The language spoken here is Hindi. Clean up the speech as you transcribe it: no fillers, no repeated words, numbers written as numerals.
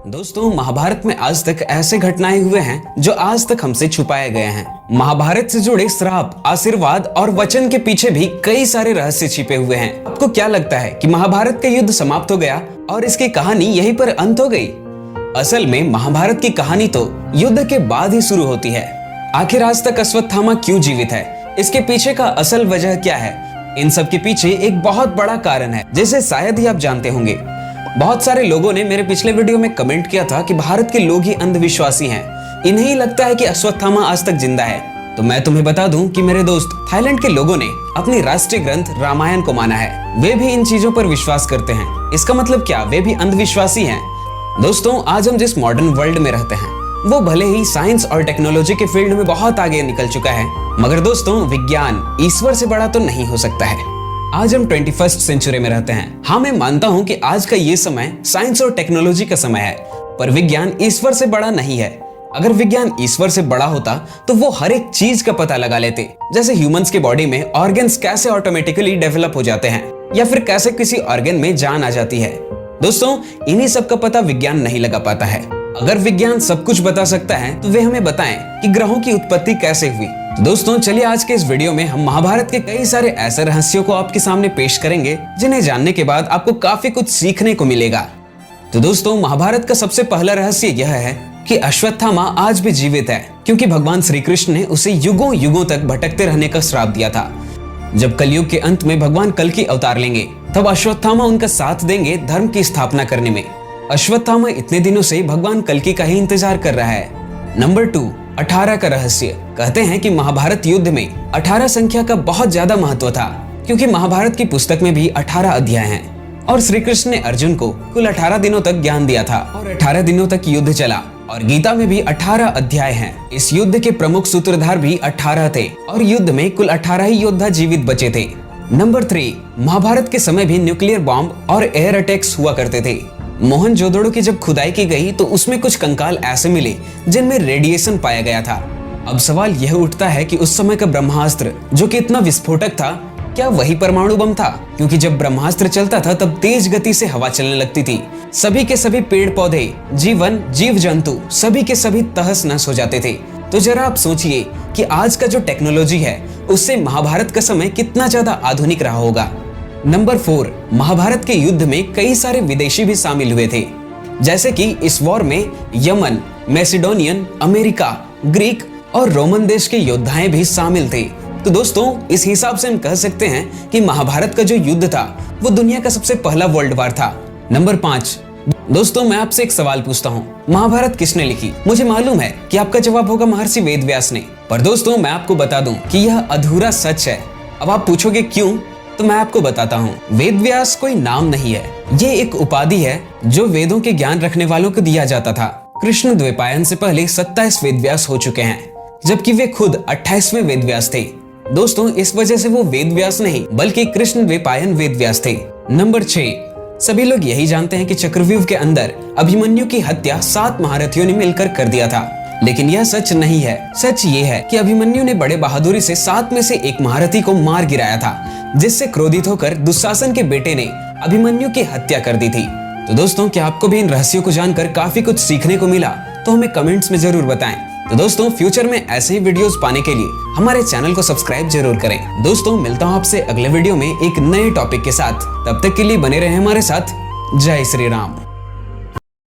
दोस्तों, महाभारत में आज तक ऐसे घटनाएं हुए हैं जो आज तक हमसे छुपाए गए हैं। महाभारत से जुड़े श्राप, आशीर्वाद और वचन के पीछे भी कई सारे रहस्य छिपे हुए हैं। आपको क्या लगता है कि महाभारत का युद्ध समाप्त हो गया और इसकी कहानी यहीं पर अंत हो गई? असल में महाभारत की कहानी तो युद्ध के बाद ही शुरू होती है। आखिर आज तक अश्वत्थामा क्यों जीवित है? इसके पीछे का असल वजह क्या है? इन सब के पीछे एक बहुत बड़ा कारण है जिसे शायद ही आप जानते होंगे। बहुत सारे लोगों ने मेरे पिछले वीडियो में कमेंट किया था कि भारत के लोग ही अंधविश्वासी हैं। इन्हें ही लगता है कि अश्वत्थामा आज तक जिंदा है। तो मैं तुम्हें बता दूं कि मेरे दोस्त, थाईलैंड के लोगों ने अपनी राष्ट्रीय ग्रंथ रामायण को माना है। वे भी इन चीजों पर विश्वास करते हैं। इसका मतलब क्या? वे भी अंधविश्वासी हैं। दोस्तों, आज हम जिस मॉडर्न वर्ल्ड में रहते हैं वो भले ही साइंस और टेक्नोलॉजी के फील्ड में बहुत आगे निकल चुका है, मगर दोस्तों विज्ञान ईश्वर से बड़ा तो नहीं हो सकता है। आज हम 21st सेंचुरी में रहते हैं। हाँ, मैं मानता हूँ कि आज का ये समय साइंस और टेक्नोलॉजी का समय है, पर विज्ञान ईश्वर से बड़ा नहीं है। अगर विज्ञान ईश्वर से बड़ा होता तो वो हर एक चीज का पता लगा लेते, जैसे ह्यूमंस के बॉडी में ऑर्गन्स कैसे ऑटोमेटिकली डेवलप हो जाते हैं या फिर कैसे किसी ऑर्गन में जान आ जाती है। दोस्तों, इन्हीं सब का पता विज्ञान नहीं लगा पाता है। अगर विज्ञान सब कुछ बता सकता है तो वे हमें बताएं कि ग्रहों की उत्पत्ति कैसे हुई। तो दोस्तों, चलिए आज के इस वीडियो में हम महाभारत के कई सारे ऐसे रहस्यों को आपके सामने पेश करेंगे जिन्हें जानने के बाद आपको काफी कुछ सीखने को मिलेगा। तो दोस्तों, महाभारत का सबसे पहला रहस्य यह है कि अश्वत्थामा आज भी जीवित है, क्योंकि भगवान श्री कृष्ण ने उसे युगों युगों तक भटकते रहने का श्राप दिया था। जब कलयुग के अंत में भगवान कल्कि अवतार लेंगे तब अश्वत्थामा उनका साथ देंगे धर्म की स्थापना करने में। अश्वत्थामा इतने दिनों से भगवान कल्कि का ही इंतजार कर रहा है। नंबर 2, 18 का रहस्य। कहते हैं कि महाभारत युद्ध में 18 संख्या का बहुत ज्यादा महत्व था, क्योंकि महाभारत की पुस्तक में भी 18 अध्याय हैं और श्री कृष्ण ने अर्जुन को कुल 18 दिनों तक ज्ञान दिया था और 18 दिनों तक युद्ध चला। और गीता में भी 18 अध्याय हैं। इस युद्ध के प्रमुख सूत्रधार भी 18 थे और युद्ध में कुल 18 ही योद्धा जीवित बचे थे। नंबर 3, महाभारत के समय भी न्यूक्लियर बॉम्ब और एयर अटैक्स हुआ करते थे। मोहनजोदड़ो की जब खुदाई की गई तो उसमें कुछ कंकाल ऐसे मिले जिनमें रेडिएशन पाया गया था। अब सवाल यह उठता है कि उस समय का ब्रह्मास्त्र जो कि इतना विस्फोटक था, क्या वही परमाणु बम था? क्योंकि जब ब्रह्मास्त्र चलता था तब तेज गति से हवा चलने लगती थी। सभी के सभी पेड़ पौधे, जीव जंतु सभी के सभी तहस नहस हो जाते थे। तो जरा आप सोचिए कि आज का जो टेक्नोलॉजी है उससे महाभारत का समय कितना ज्यादा आधुनिक रहा होगा। नंबर 4, महाभारत के युद्ध में कई सारे विदेशी भी शामिल हुए थे, जैसे कि इस वॉर में यमन, मैसिडोनियन, अमेरिका, ग्रीक और रोमन देश के योद्धाएं भी शामिल थे। तो दोस्तों, इस हिसाब से हम कह सकते हैं कि महाभारत का जो युद्ध था वो दुनिया का सबसे पहला वर्ल्ड वार था। नंबर 5, दोस्तों मैं आपसे एक सवाल पूछता हूँ, महाभारत किसने लिखी? मुझे मालूम है कि आपका जवाब होगा महर्षि वेदव्यास ने, पर दोस्तों मैं आपको बता दूं कि यह अधूरा सच है। अब आप पूछोगे क्यों? तो मैं आपको बताता हूँ। वेदव्यास कोई नाम नहीं है, ये एक उपाधि है जो वेदों के ज्ञान रखने वालों को दिया जाता था। कृष्ण द्वैपायन से पहले 27 वेदव्यास हो चुके हैं, जबकि वे खुद 28वें वेदव्यास थे। दोस्तों, इस वजह से वो वेदव्यास नहीं बल्कि कृष्ण द्वैपायन वेदव्यास थे। नंबर 6, सभी लोग यही जानते हैं कि चक्रव्यूह के अंदर अभिमन्यु की हत्या 7 महारथियों ने मिलकर कर दिया था, लेकिन यह सच नहीं है। सच ये है कि अभिमन्यु ने बड़े बहादुरी से 7 में से एक महारथी को मार गिराया था, जिससे क्रोधित होकर दुशासन के बेटे ने अभिमन्यु की हत्या कर दी थी। तो दोस्तों, क्या आपको भी इन रहस्यों को जानकर काफी कुछ सीखने को मिला? तो हमें कमेंट्स में जरूर बताएं। तो दोस्तों, फ्यूचर में ऐसे ही वीडियोस पाने के लिए हमारे चैनल को सब्सक्राइब जरूर करें। दोस्तों, मिलता हूं आपसे अगले वीडियो में एक नए टॉपिक के साथ। तब तक के लिए बने रहें हमारे साथ। जय श्री राम।